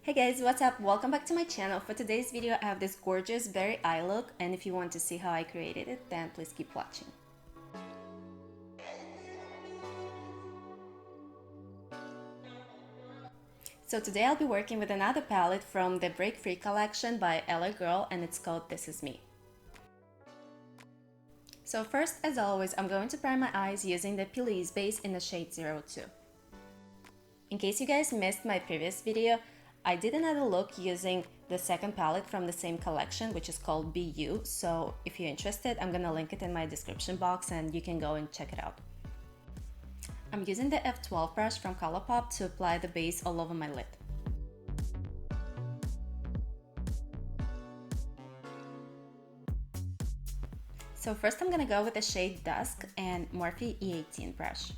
Hey guys, what's up? Welcome back to my channel. For today's video, I have this gorgeous berry eye look, and if you want to see how I created it, then please keep watching. So today I'll be working with another palette from the Break Free collection by LA Girl, and it's called This Is Me. So first, as always, I'm going to prime my eyes using the Louise base in the shade 02. In case you guys missed my previous video, I did another look using the second palette from the same collection, which is called Be You. So if you're interested, I'm gonna link it in my description box and you can go and check it out. I'm using the F12 brush from Colourpop to apply the base all over my lid. So first I'm gonna go with the shade Dusk and Morphe E18 brush.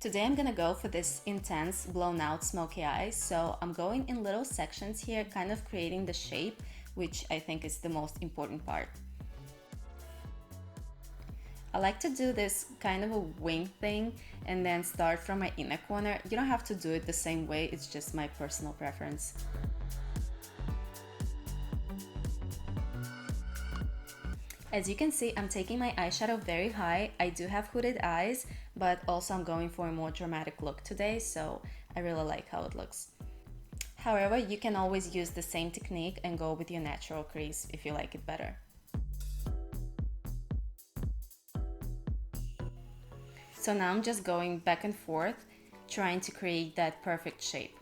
Today I'm gonna go for this intense blown out smoky eyes, so I'm going in little sections here, kind of creating the shape, which I think is the most important part. I like to do this kind of a wing thing and then start from my inner corner. You don't have to do it the same way, it's just my personal preference. As you can see, I'm taking my eyeshadow very high. I do have hooded eyes, but also I'm going for a more dramatic look today, so I really like how it looks. However, you can always use the same technique and go with your natural crease if you like it better. So now I'm just going back and forth, trying to create that perfect shape.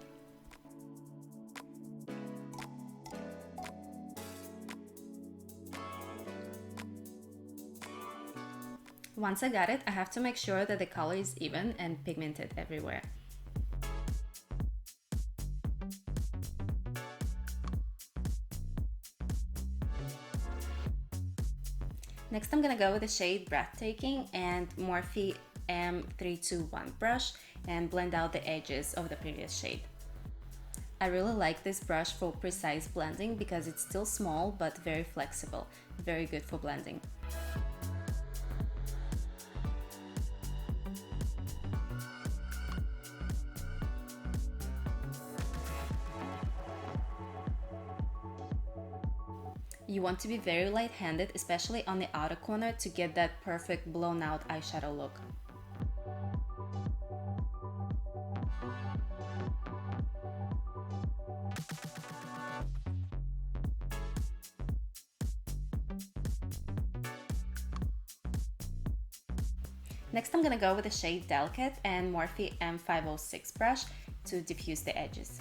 Once I got it, I have to make sure that the color is even and pigmented everywhere. Next, I'm gonna go with the shade Breathtaking and Morphe M321 brush and blend out the edges of the previous shade. I really like this brush for precise blending because it's still small but very flexible, very good for blending. You want to be very light-handed, especially on the outer corner, to get that perfect blown out eyeshadow look. Next, I'm gonna go with the shade Delicate and Morphe M506 brush to diffuse the edges.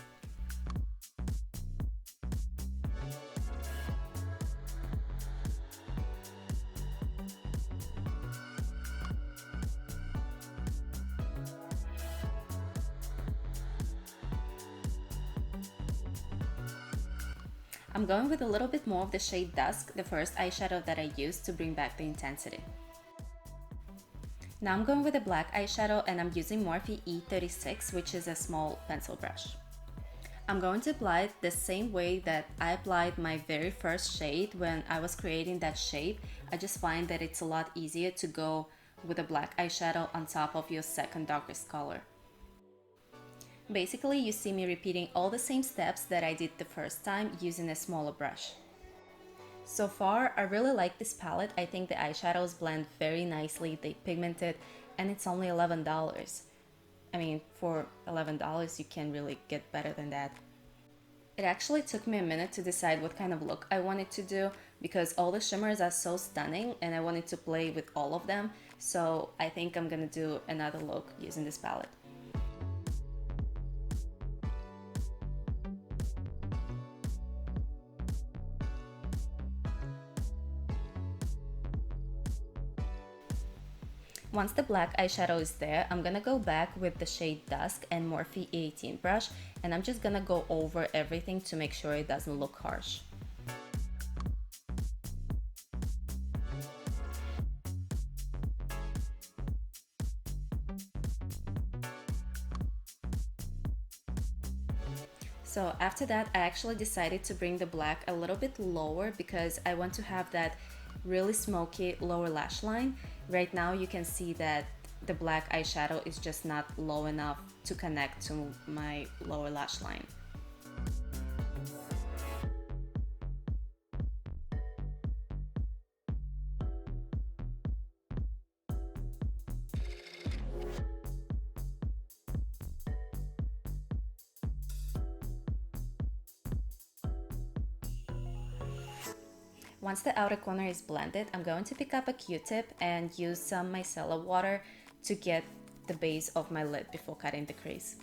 I'm going with a little bit more of the shade Dusk, the first eyeshadow that I used to bring back the intensity. Now I'm going with a black eyeshadow and I'm using Morphe E36, which is a small pencil brush. I'm going to apply it the same way that I applied my very first shade when I was creating that shape. I just find that it's a lot easier to go with a black eyeshadow on top of your second darkest color. Basically, you see me repeating all the same steps that I did the first time using a smaller brush. So far, I really like this palette. I think the eyeshadows blend very nicely, they pigmented, and it's only $11. I mean, for $11 you can really get better than that. It actually took me a minute to decide what kind of look I wanted to do because all the shimmers are so stunning and I wanted to play with all of them, so I think I'm gonna do another look using this palette. Once the black eyeshadow is there, I'm gonna go back with the shade Dusk and Morphe E18 brush, and I'm just gonna go over everything to make sure it doesn't look harsh. So after that, I actually decided to bring the black a little bit lower because I want to have that really smoky lower lash line. Right now you can see that the black eyeshadow is just not low enough to connect to my lower lash line. Once the outer corner is blended, I'm going to pick up a Q-tip and use some micellar water to get the base of my lid before cutting the crease.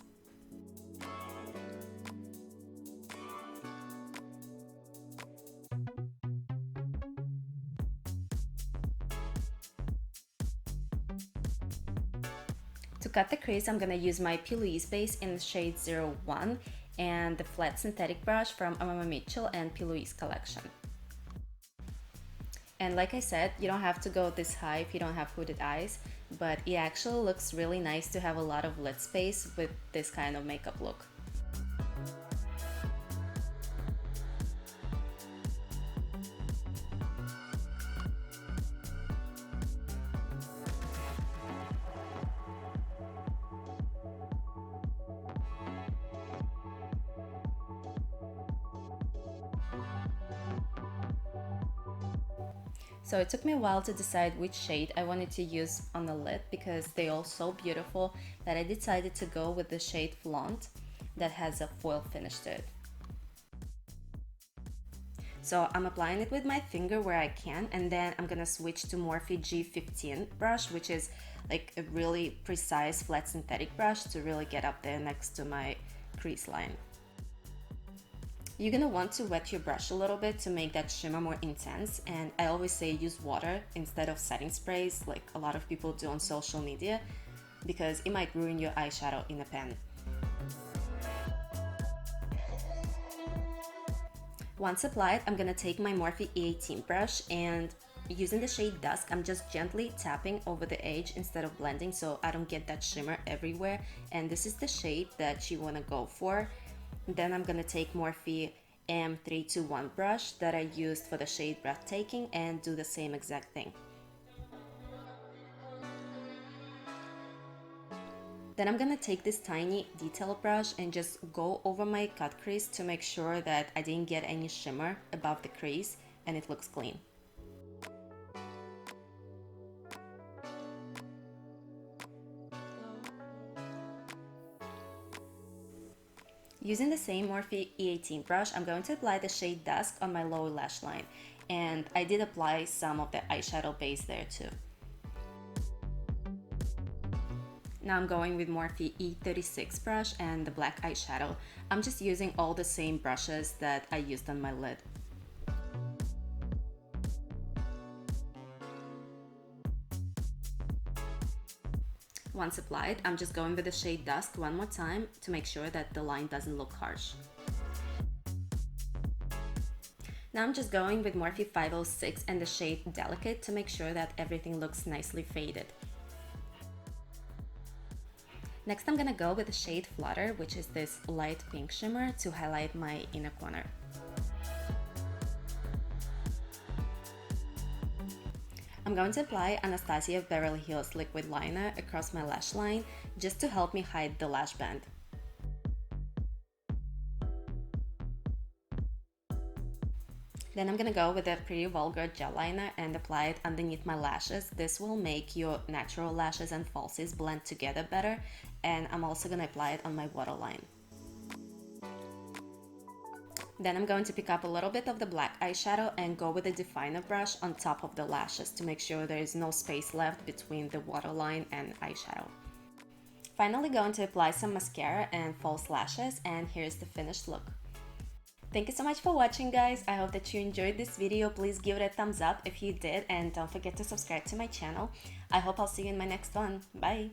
To cut the crease, I'm going to use my Louise base in the shade 01 and the flat synthetic brush from Amama Mitchell and Louise collection. And like I said, you don't have to go this high if you don't have hooded eyes, but it actually looks really nice to have a lot of lid space with this kind of makeup look. So it took me a while to decide which shade I wanted to use on the lid because they're all so beautiful that I decided to go with the shade Flaunt that has a foil finish to it. So I'm applying it with my finger where I can, and then I'm gonna switch to Morphe G15 brush, which is like a really precise flat synthetic brush to really get up there next to my crease line. You're gonna want to wet your brush a little bit to make that shimmer more intense, and I always say use water instead of setting sprays like a lot of people do on social media because it might ruin your eyeshadow in a pen. Once applied, I'm gonna take my Morphe E18 brush and using the shade Dusk, I'm just gently tapping over the edge instead of blending so I don't get that shimmer everywhere, and this is the shade that you wanna go for. Then I'm gonna take Morphe M321 brush that I used for the shade Breathtaking and do the same exact thing. Then I'm gonna take this tiny detail brush and just go over my cut crease to make sure that I didn't get any shimmer above the crease and it looks clean. Using the same Morphe E18 brush, I'm going to apply the shade Dusk on my lower lash line, and I did apply some of the eyeshadow base there too. Now I'm going with Morphe E36 brush and the black eyeshadow. I'm just using all the same brushes that I used on my lid. Once applied, I'm just going with the shade Dusk one more time to make sure that the line doesn't look harsh. Now I'm just going with Morphe 506 and the shade Delicate to make sure that everything looks nicely faded. Next I'm gonna go with the shade Flutter, which is this light pink shimmer to highlight my inner corner. I'm going to apply Anastasia Beverly Hills liquid liner across my lash line just to help me hide the lash band. Then I'm gonna go with a pretty Vulgar gel liner and apply it underneath my lashes. This will make your natural lashes and falsies blend together better, and I'm also gonna apply it on my waterline. Then I'm going to pick up a little bit of the black eyeshadow and go with a definer brush on top of the lashes to make sure there is no space left between the waterline and eyeshadow. Finally going to apply some mascara and false lashes, and here's the finished look. Thank you so much for watching, guys. I hope that you enjoyed this video. Please give it a thumbs up if you did, and don't forget to subscribe to my channel. I hope I'll see you in my next one. Bye!